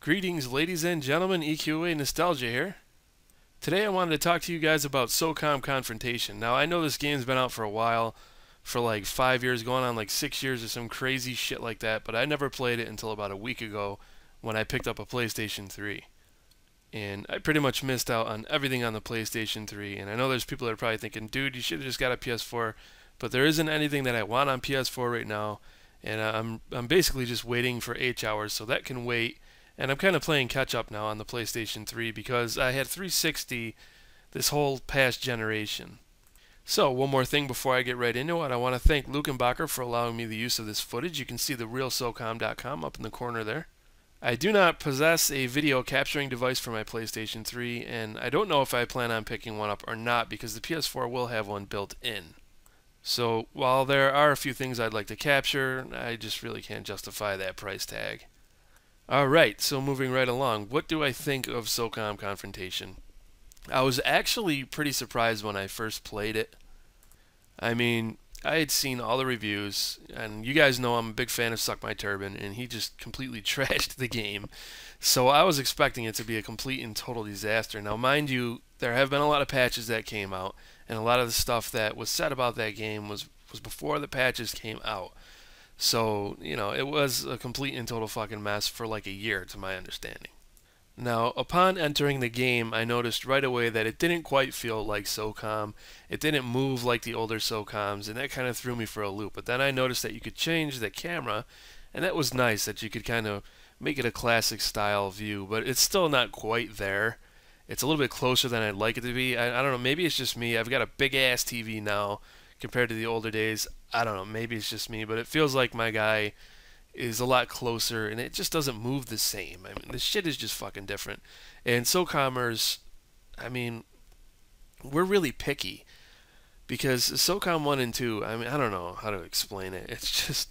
Greetings, ladies and gentlemen. EQA Nostalgia here. Today I wanted to talk to you guys about Socom Confrontation. Now, I know this game's been out for a while, for like 5 years, going on like 6 years or some crazy shit like that, but I never played it until about a week ago when I picked up a PlayStation 3. And I pretty much missed out on everything on the PlayStation 3, and I know there's people that are probably thinking, dude, you should have just got a PS4, but there isn't anything that I want on PS4 right now, and I'm basically just waiting for H-Hours, so that can wait. And I'm kind of playing catch up now on the PlayStation 3 because I had 360 this whole past generation. So, one more thing before I get right into it. I want to thank Lukenbacher for allowing me the use of this footage. You can see the realsocom.com up in the corner there. I do not possess a video capturing device for my PlayStation 3, and I don't know if I plan on picking one up or not because the PS4 will have one built in. So, while there are a few things I'd like to capture, I just really can't justify that price tag. Alright, so moving right along, what do I think of Socom Confrontation? I was actually pretty surprised when I first played it. I mean, I had seen all the reviews, and you guys know I'm a big fan of Suck My Turban, and he just completely trashed the game. So I was expecting it to be a complete and total disaster. Now, mind you, there have been a lot of patches that came out, and a lot of the stuff that was said about that game was before the patches came out. So, you know, it was a complete and total fucking mess for like a year, to my understanding. Now, upon entering the game, I noticed right away that it didn't quite feel like Socom. It didn't move like the older Socoms, and that kind of threw me for a loop. But then I noticed that you could change the camera, and that was nice that you could kind of make it a classic style view, but it's still not quite there. It's a little bit closer than I'd like it to be. I don't know, maybe it's just me. I've got a big ass TV now compared to the older days. I don't know, maybe it's just me, but it feels like my guy is a lot closer, and it just doesn't move the same. I mean, the shit is just fucking different. And SOCOMers, I mean, we're really picky, because SOCOM 1 and 2, I mean, I don't know how to explain it. It's just,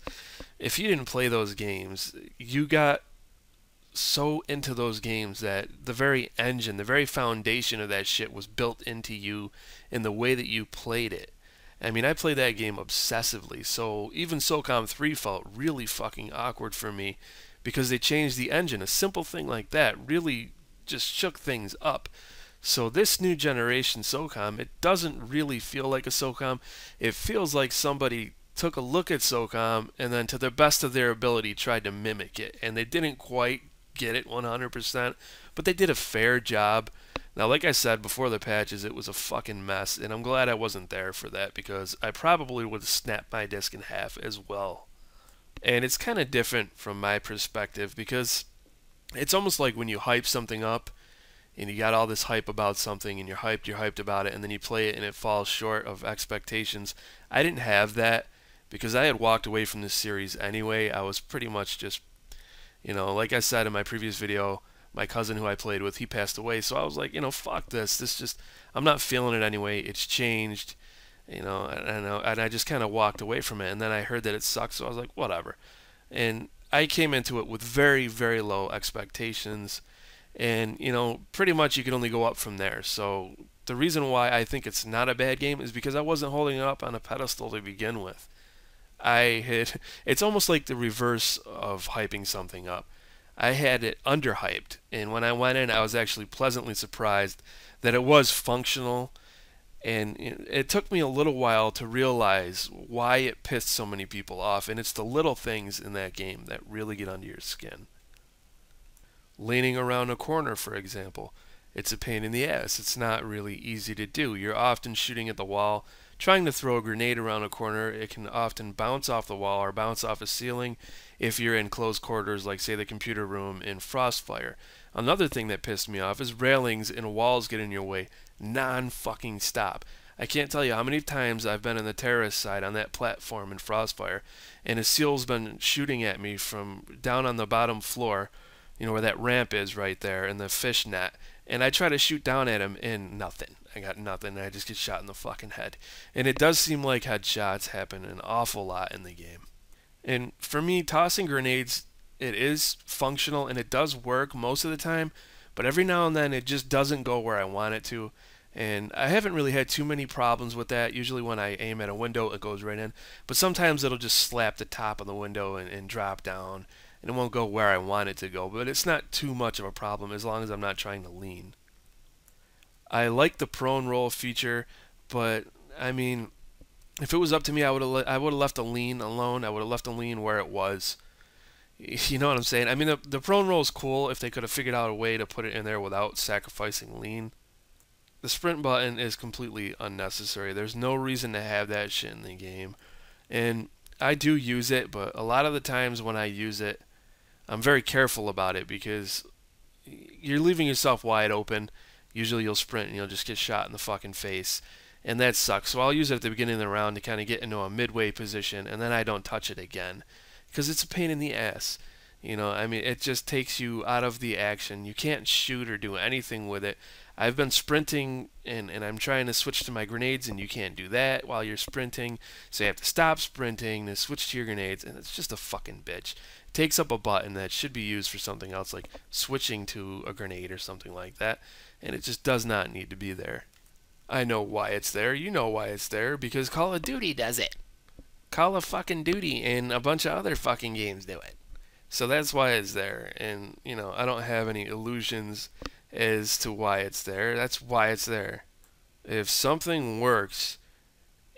if you didn't play those games, you got so into those games that the very engine, the very foundation of that shit was built into you in the way that you played it. I mean, I played that game obsessively, so even SOCOM 3 felt really fucking awkward for me because they changed the engine. A simple thing like that really just shook things up. So this new generation SOCOM, it doesn't really feel like a SOCOM. It feels like somebody took a look at SOCOM and then to the best of their ability tried to mimic it. And they didn't quite get it 100%, but they did a fair job. Now, like I said, before the patches, it was a fucking mess, and I'm glad I wasn't there for that because I probably would have snapped my disc in half as well. And it's kind of different from my perspective because it's almost like when you hype something up and you got all this hype about something and you're hyped about it, and then you play it and it falls short of expectations. I didn't have that because I had walked away from this series anyway. I was pretty much just, you know, like I said in my previous video, my cousin who I played with, he passed away, so I was like, you know, fuck this. This just, I'm not feeling it anyway. It's changed, you know, and I just kind of walked away from it. And then I heard that it sucked, so I was like, whatever. And I came into it with very, very low expectations, and you know, pretty much you can only go up from there. So the reason why I think it's not a bad game is because I wasn't holding it up on a pedestal to begin with. It's almost like the reverse of hyping something up. I had it underhyped, and when I went in, I was actually pleasantly surprised that it was functional, and it took me a little while to realize why it pissed so many people off, and it's the little things in that game that really get under your skin. Leaning around a corner, for example. It's a pain in the ass. It's not really easy to do. You're often shooting at the wall, trying to throw a grenade around a corner. It can often bounce off the wall or bounce off a ceiling if you're in close quarters, like say the computer room in Frostfire. Another thing that pissed me off is railings and walls get in your way non-fucking stop. I can't tell you how many times I've been on the terrorist side on that platform in Frostfire, and a SEAL's been shooting at me from down on the bottom floor, you know, where that ramp is right there, and the fish net, and I try to shoot down at him, and nothing. I got nothing, and I just get shot in the fucking head. And it does seem like headshots happen an awful lot in the game. And for me, tossing grenades, it is functional, and it does work most of the time, but every now and then it just doesn't go where I want it to. And I haven't really had too many problems with that. Usually when I aim at a window, it goes right in. But sometimes it'll just slap the top of the window and drop down. and it won't go where I want it to go, but it's not too much of a problem as long as I'm not trying to lean. I like the prone roll feature, but I mean, if it was up to me, I would have left the lean alone. I would have left the lean where it was. You know what I'm saying? I mean, the prone roll is cool if they could have figured out a way to put it in there without sacrificing lean. The sprint button is completely unnecessary. There's no reason to have that shit in the game. And I do use it, but a lot of the times when I use it, I'm very careful about it because you're leaving yourself wide open. Usually you'll sprint and you'll just get shot in the fucking face. And that sucks. So I'll use it at the beginning of the round to kind of get into a midway position, and then I don't touch it again. Because it's a pain in the ass. You know, I mean, it just takes you out of the action. You can't shoot or do anything with it. I've been sprinting, and I'm trying to switch to my grenades, and you can't do that while you're sprinting. So you have to stop sprinting to switch to your grenades, and it's just a fucking bitch. It takes up a button that should be used for something else, like switching to a grenade or something like that, and it just does not need to be there. I know why it's there. You know why it's there, because Call of Duty does it. Call of fucking Duty and a bunch of other fucking games do it. So that's why it's there. And, you know, I don't have any illusions as to why it's there. That's why it's there. If something works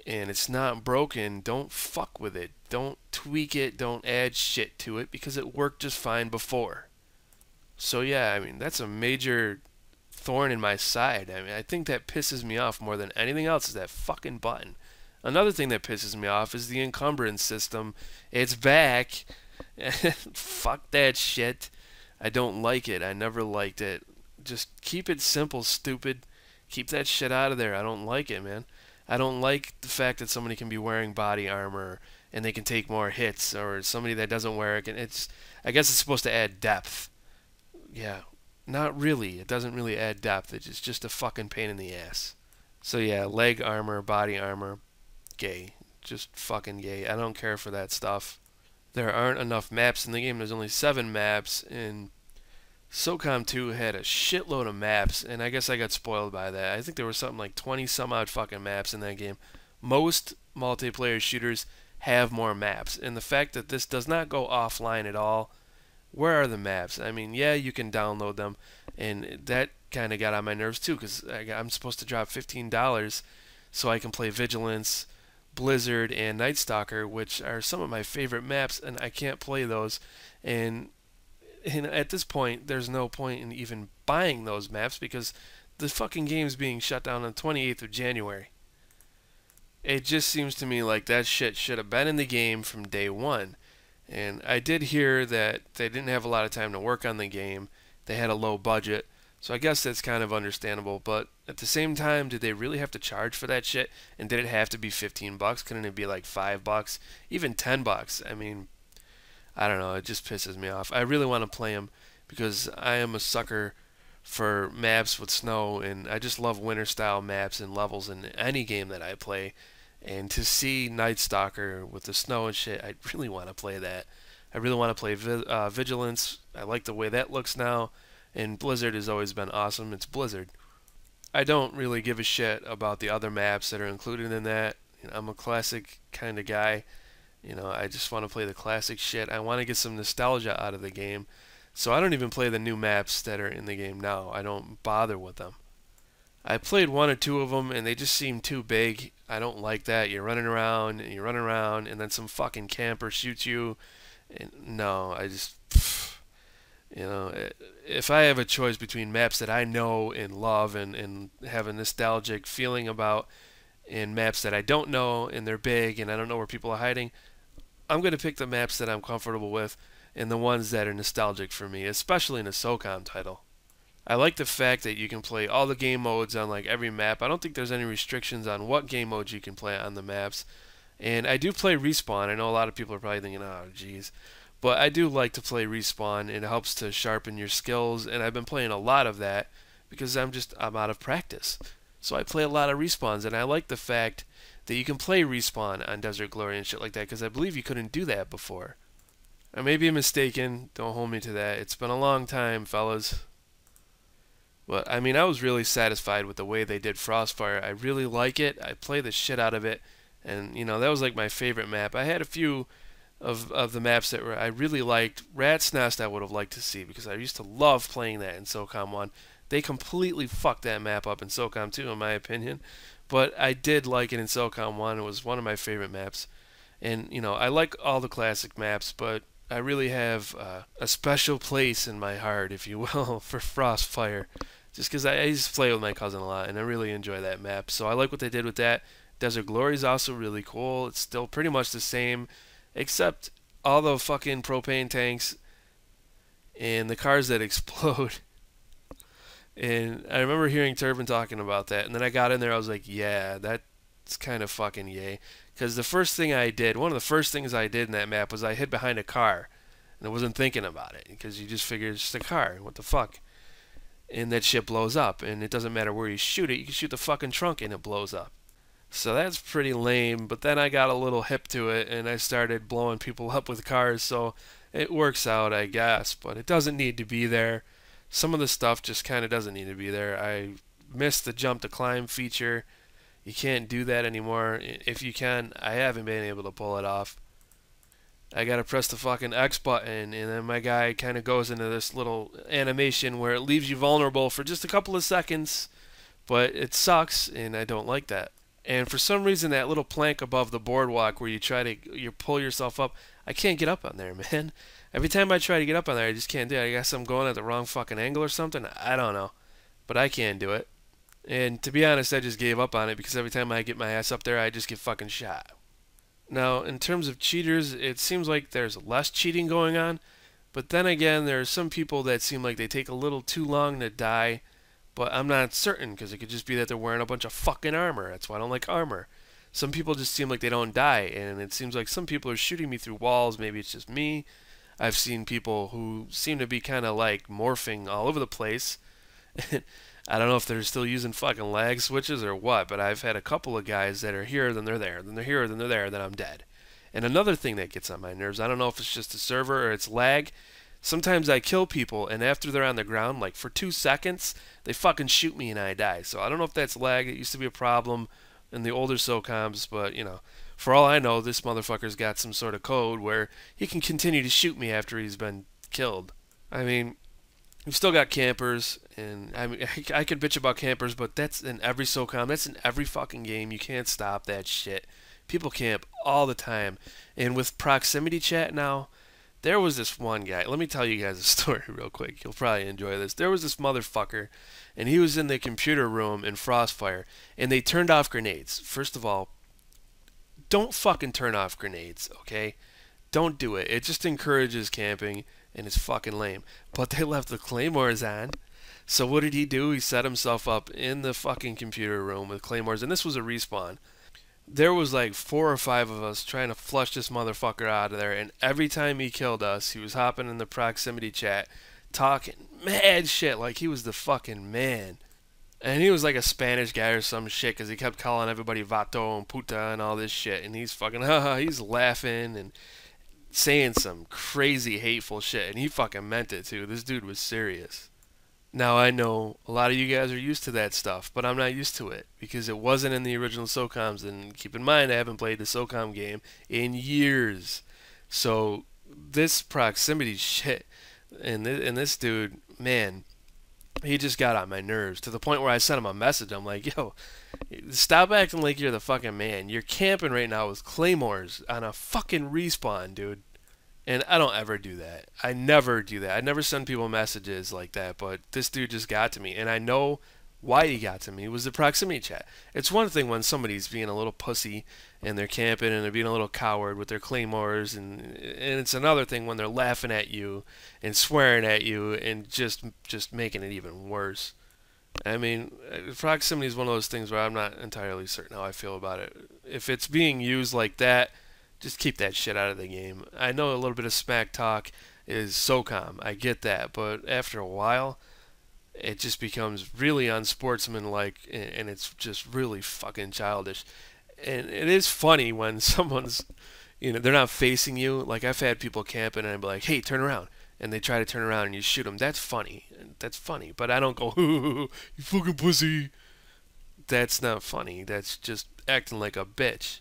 and it's not broken, don't fuck with it. Don't tweak it. Don't add shit to it because it worked just fine before. So yeah, I mean, that's a major thorn in my side. I mean, I think that pisses me off more than anything else is that fucking button. Another thing that pisses me off is the encumbrance system. It's back. Fuck that shit. I don't like it. I never liked it. Just keep it simple, stupid. Keep that shit out of there. I don't like it, man. I don't like the fact that somebody can be wearing body armor and they can take more hits, or somebody that doesn't wear it. I guess it's supposed to add depth. Yeah, not really. It doesn't really add depth. It's just a fucking pain in the ass. So yeah, leg armor, body armor, gay. Just fucking gay. I don't care for that stuff. There aren't enough maps in the game. There's only 7 maps, and Socom 2 had a shitload of maps, and I guess I got spoiled by that. I think there was something like 20 some odd fucking maps in that game. Most multiplayer shooters have more maps, and the fact that this does not go offline at all, where are the maps? I mean, yeah, you can download them, and that kind of got on my nerves too, because I'm supposed to drop $15 so I can play Vigilance, Blizzard, and Night Stalker, which are some of my favorite maps, and I can't play those. And at this point, there's no point in even buying those maps because the fucking game's being shut down on the 28th of January. It just seems to me like that shit should have been in the game from day one. And I did hear that they didn't have a lot of time to work on the game. They had a low budget. So I guess that's kind of understandable, but at the same time, did they really have to charge for that shit? And did it have to be $15? Couldn't it be like $5? Even $10? I mean, I don't know. It just pisses me off. I really want to play them because I am a sucker for maps with snow, and I just love winter-style maps and levels in any game that I play. And to see Night Stalker with the snow and shit, I really want to play that. I really want to play Vigilance. I like the way that looks now. And Blizzard has always been awesome. It's Blizzard. I don't really give a shit about the other maps that are included in that. You know, I'm a classic kind of guy. You know, I just want to play the classic shit. I want to get some nostalgia out of the game. So I don't even play the new maps that are in the game now. I don't bother with them. I played 1 or 2 of them, and they just seem too big. I don't like that. You're running around, and then some fucking camper shoots you. And no, I just... You know, if I have a choice between maps that I know and love and have a nostalgic feeling about and maps that I don't know and they're big and I don't know where people are hiding, I'm going to pick the maps that I'm comfortable with and the ones that are nostalgic for me, especially in a Socom title. I like the fact that you can play all the game modes on like every map. I don't think there's any restrictions on what game modes you can play on the maps. And I do play Respawn. I know a lot of people are probably thinking, oh, geez. But I do like to play Respawn. It helps to sharpen your skills, and I've been playing a lot of that because I'm out of practice. So I play a lot of Respawns, and I like the fact that you can play Respawn on Desert Glory and shit like that because I believe you couldn't do that before. I may be mistaken. Don't hold me to that. It's been a long time, fellas. But, I mean, I was really satisfied with the way they did Frostfire. I really like it. I play the shit out of it. And, you know, that was like my favorite map. I had a few of the maps that I really liked. Rat's Nest I would have liked to see because I used to love playing that in SOCOM 1. They completely fucked that map up in SOCOM 2 in my opinion, but I did like it in SOCOM 1. It was one of my favorite maps. And, I like all the classic maps, but I really have a special place in my heart, if you will, for Frostfire. Just because I used to play with my cousin a lot, and I really enjoy that map. So I like what they did with that. Desert Glory is also really cool. It's still pretty much the same, except all the fucking propane tanks and the cars that explode. And I remember hearing Turbin talking about that, and then I got in there, I was like, yeah, that's kind of fucking yay. Because one of the first things I did in that map was I hid behind a car, and I wasn't thinking about it, because you just figure it's just a car, what the fuck. And that shit blows up, and it doesn't matter where you shoot it, you can shoot the fucking trunk and it blows up. So that's pretty lame, but then I got a little hip to it, and I started blowing people up with cars, so it works out, I guess, but it doesn't need to be there. Some of the stuff just kind of doesn't need to be there. I missed the jump to climb feature. You can't do that anymore. If you can, I haven't been able to pull it off. I gotta press the fucking X button, and then my guy kind of goes into this little animation where it leaves you vulnerable for just a couple of seconds, but it sucks, and I don't like that. And for some reason, that little plank above the boardwalk where you pull yourself up, I can't get up on there, man. Every time I try to get up on there, I just can't do it. I guess I'm going at the wrong fucking angle or something. I don't know, but I can't do it. And to be honest, I just gave up on it because every time I get my ass up there, I just get fucking shot. Now, in terms of cheaters, it seems like there's less cheating going on, but then again, there are some people that seem like they take a little too long to die, but I'm not certain because it could just be that they're wearing a bunch of fucking armor. That's why I don't like armor. Some people just seem like they don't die, and it seems like some people are shooting me through walls. Maybe it's just me. I've seen people who seem to be kind of like morphing all over the place. I don't know if they're still using fucking lag switches or what, but I've had a couple of guys that are here, then they're there, then they're here, then they're there, then I'm dead. And another thing that gets on my nerves, I don't know if it's just the server or it's lag. Sometimes I kill people, and after they're on the ground, like for 2 seconds, they fucking shoot me and I die. So I don't know if that's lag. It used to be a problem in the older SOCOMs, but, for all I know, this motherfucker's got some sort of code where he can continue to shoot me after he's been killed. I mean, we've still got campers, and I could bitch about campers, but that's in every SOCOM. That's in every fucking game. You can't stop that shit. People camp all the time. And with proximity chat now, there was this one guy. Let me tell you guys a story real quick. You'll probably enjoy this. There was this motherfucker, and he was in the computer room in Frostfire, and they turned off grenades. First of all, don't fucking turn off grenades, okay? Don't do it. It just encourages camping, and it's fucking lame. But they left the claymores on. So what did he do? He set himself up in the fucking computer room with claymores, and this was a respawn. There was like 4 or 5 of us trying to flush this motherfucker out of there, and every time he killed us, he was hopping in the proximity chat, talking mad shit like he was the fucking man. And he was like a Spanish guy or some shit because he kept calling everybody vato and puta and all this shit, and he's fucking, he's laughing and saying some crazy hateful shit, and he fucking meant it too. This dude was serious. Now I know a lot of you guys are used to that stuff, but I'm not used to it because it wasn't in the original SOCOMs, and keep in mind I haven't played the SOCOM game in years. So this proximity shit and this dude, man, he just got on my nerves to the point where I sent him a message. I'm like, yo, stop acting like you're the fucking man. You're camping right now with claymores on a fucking respawn, dude. And I don't ever do that. I never do that. I never send people messages like that, but this dude just got to me. And I know why he got to me. It was the proximity chat. It's one thing when somebody's being a little pussy and they're camping and they're being a little coward with their claymores, and it's another thing when they're laughing at you and swearing at you and just making it even worse. I mean, proximity is one of those things where I'm not entirely certain how I feel about it. If it's being used like that, just keep that shit out of the game. I know a little bit of smack talk is SOCOM. I get that. But after a while, it just becomes really unsportsmanlike, and it's just really fucking childish. And it is funny when someone's, they're not facing you. Like, I've had people camping, and I'd be like, hey, turn around. And they try to turn around, and you shoot them. That's funny. That's funny. But I don't go, you fucking pussy. That's not funny. That's just acting like a bitch.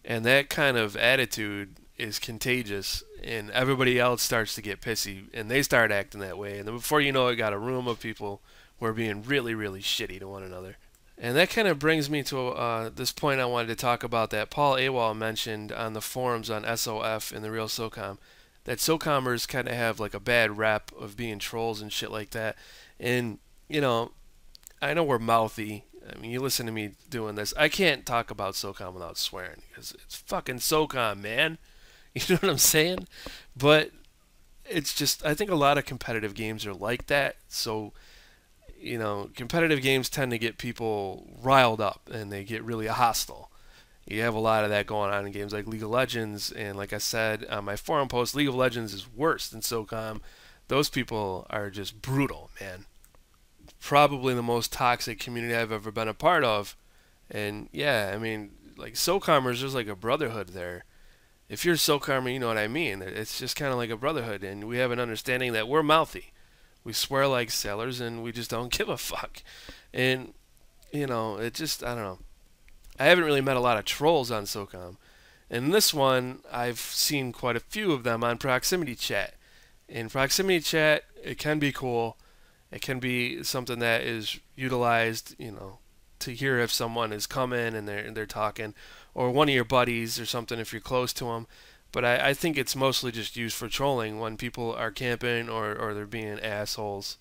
And that kind of attitude is contagious, and everybody else starts to get pissy, and they start acting that way. And then before you know it, got a room of people who are being really, really shitty to one another. And that kind of brings me to this point I wanted to talk about that Paul Awal mentioned on the forums on SOF and the real Socom. That Socomers kind of have like a bad rap of being trolls and shit like that. And, you know, I know we're mouthy. I mean, you listen to me doing this. I can't talk about Socom without swearing because it's fucking Socom, man. You know what I'm saying? But it's just, I think a lot of competitive games are like that. So, you know, competitive games tend to get people riled up and they get really hostile. You have a lot of that going on in games like League of Legends, and like I said on my forum post, League of Legends is worse than SOCOM. Those people are just brutal, man. Probably the most toxic community I've ever been a part of. And yeah, I mean, like SOCOMers, there's like a brotherhood there. If you're a SOCOMer, you know what I mean. It's just kind of like a brotherhood, and we have an understanding that we're mouthy. We swear like sailors, and we just don't give a fuck. And, you know, it just, I don't know. I haven't really met a lot of trolls on SOCOM. In this one, I've seen quite a few of them on proximity chat. In proximity chat, it can be cool. It can be something that is utilized, you know, to hear if someone is coming and they're talking, or one of your buddies or something if you're close to them. But I think it's mostly just used for trolling when people are camping or they're being assholes.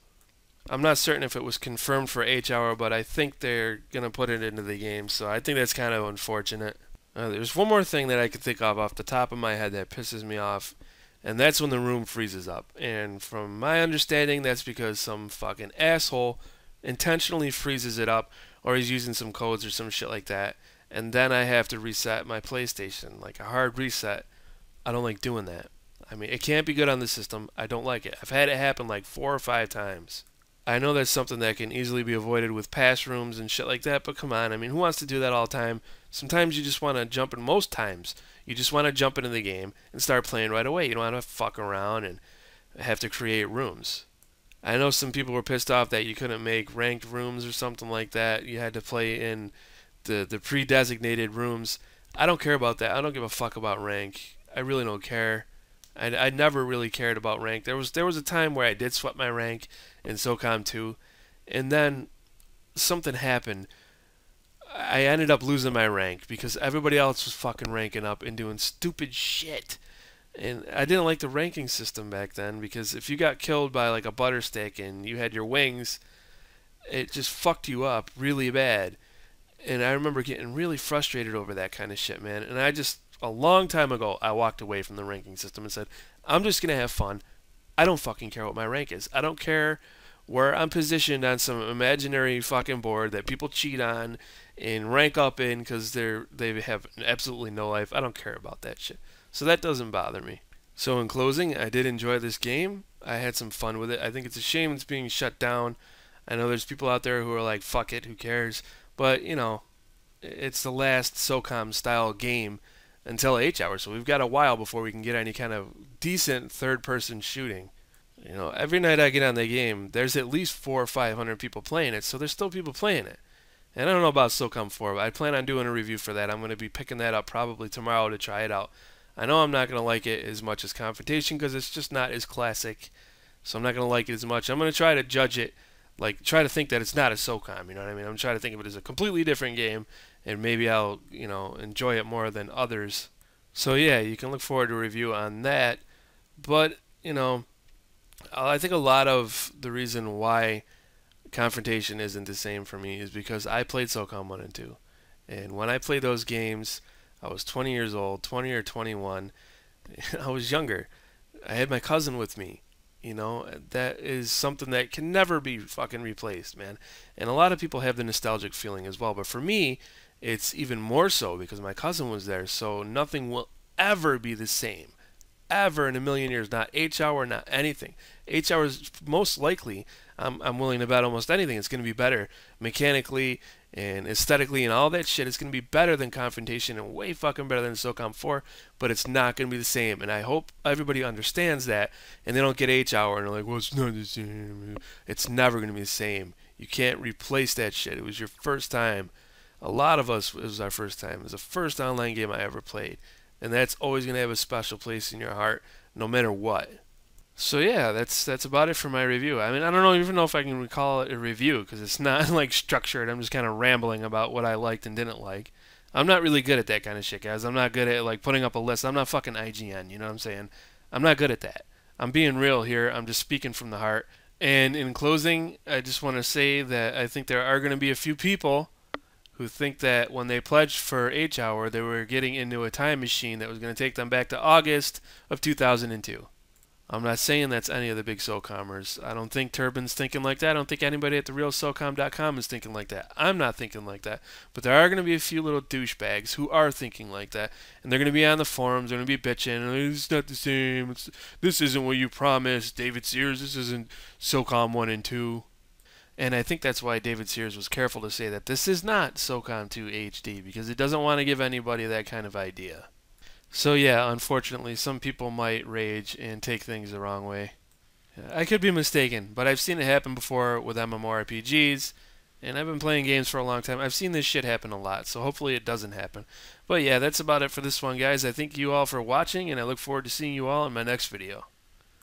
I'm not certain if it was confirmed for H-Hour, but I think they're going to put it into the game, so I think that's kind of unfortunate. There's one more thing that I could think of off the top of my head that pisses me off, and that's when the room freezes up. And from my understanding, that's because some fucking asshole intentionally freezes it up, or he's using some codes or some shit like that, and then I have to reset my PlayStation, like a hard reset. I don't like doing that. I mean, it can't be good on the system. I don't like it. I've had it happen like 4 or 5 times. I know that's something that can easily be avoided with pass rooms and shit like that, but come on, I mean, who wants to do that all the time? Sometimes you just want to jump in, most times, you just want to jump into the game and start playing right away. You don't want to fuck around and have to create rooms. I know some people were pissed off that you couldn't make ranked rooms or something like that. You had to play in the pre-designated rooms. I don't care about that. I don't give a fuck about rank. I really don't care. I never really cared about rank. There was a time where I did sweat my rank in SOCOM 2, and then something happened. I ended up losing my rank because everybody else was fucking ranking up and doing stupid shit. And I didn't like the ranking system back then because if you got killed by like a butter stick and you had your wings, it just fucked you up really bad. And I remember getting really frustrated over that kind of shit, man. And a long time ago, I walked away from the ranking system and said, I'm just going to have fun. I don't fucking care what my rank is. I don't care where I'm positioned on some imaginary fucking board that people cheat on and rank up in because they have absolutely no life. I don't care about that shit. So that doesn't bother me. So in closing, I did enjoy this game. I had some fun with it. I think it's a shame it's being shut down. I know there's people out there who are like, fuck it, who cares? But, you know, it's the last SOCOM style game until H-Hour, so we've got a while before we can get any kind of decent third-person shooting. You know, every night I get on the game, there's at least 400 or 500 people playing it, so there's still people playing it. And I don't know about SOCOM 4, but I plan on doing a review for that. I'm going to be picking that up probably tomorrow to try it out. I know I'm not going to like it as much as Confrontation because it's just not as classic, so I'm not going to like it as much. I'm going to try to judge it, like try to think that it's not a SOCOM, you know what I mean? I'm going to try to think of it as a completely different game, and maybe I'll, you know, enjoy it more than others. So yeah, you can look forward to a review on that. But, you know, I think a lot of the reason why Confrontation isn't the same for me is because I played SOCOM 1 and 2. And when I played those games, I was 20 years old, 20 or 21. I was younger. I had my cousin with me. You know, that is something that can never be fucking replaced, man. And a lot of people have the nostalgic feeling as well. But for me, it's even more so because my cousin was there. So nothing will ever be the same. Ever in a million years. Not H-Hour, not anything. H-Hour is most likely, I'm willing to bet almost anything. It's going to be better mechanically and aesthetically and all that shit. It's going to be better than Confrontation and way fucking better than SOCOM 4, but it's not going to be the same. And I hope everybody understands that and they don't get H-Hour and they're like, well, it's not the same. It's never going to be the same. You can't replace that shit. It was your first time. A lot of us, it was our first time. It was the first online game I ever played. and that's always going to have a special place in your heart, no matter what. So yeah, that's about it for my review. I mean, I don't even know if I can call it a review because it's not like structured. I'm just kind of rambling about what I liked and didn't like. I'm not really good at that kind of shit, guys. I'm not good at like putting up a list. I'm not fucking IGN, you know what I'm saying? I'm not good at that. I'm being real here. I'm just speaking from the heart. And in closing, I just want to say that I think there are going to be a few people who think that when they pledged for H-Hour, they were getting into a time machine that was going to take them back to August of 2002. I'm not saying that's any of the big SOCOMers. I don't think Turbin's thinking like that. I don't think anybody at therealsocom.com is thinking like that. I'm not thinking like that. But there are going to be a few little douchebags who are thinking like that. And they're going to be on the forums. They're going to be bitching. It's not the same. This isn't what you promised, David Sears. This isn't SOCOM 1 and 2. And I think that's why David Sears was careful to say that this is not SOCOM 2 HD, because it doesn't want to give anybody that kind of idea. So yeah, unfortunately, some people might rage and take things the wrong way. I could be mistaken, but I've seen it happen before with MMORPGs, and I've been playing games for a long time. I've seen this shit happen a lot, so hopefully it doesn't happen. But yeah, that's about it for this one, guys. I thank you all for watching, and I look forward to seeing you all in my next video.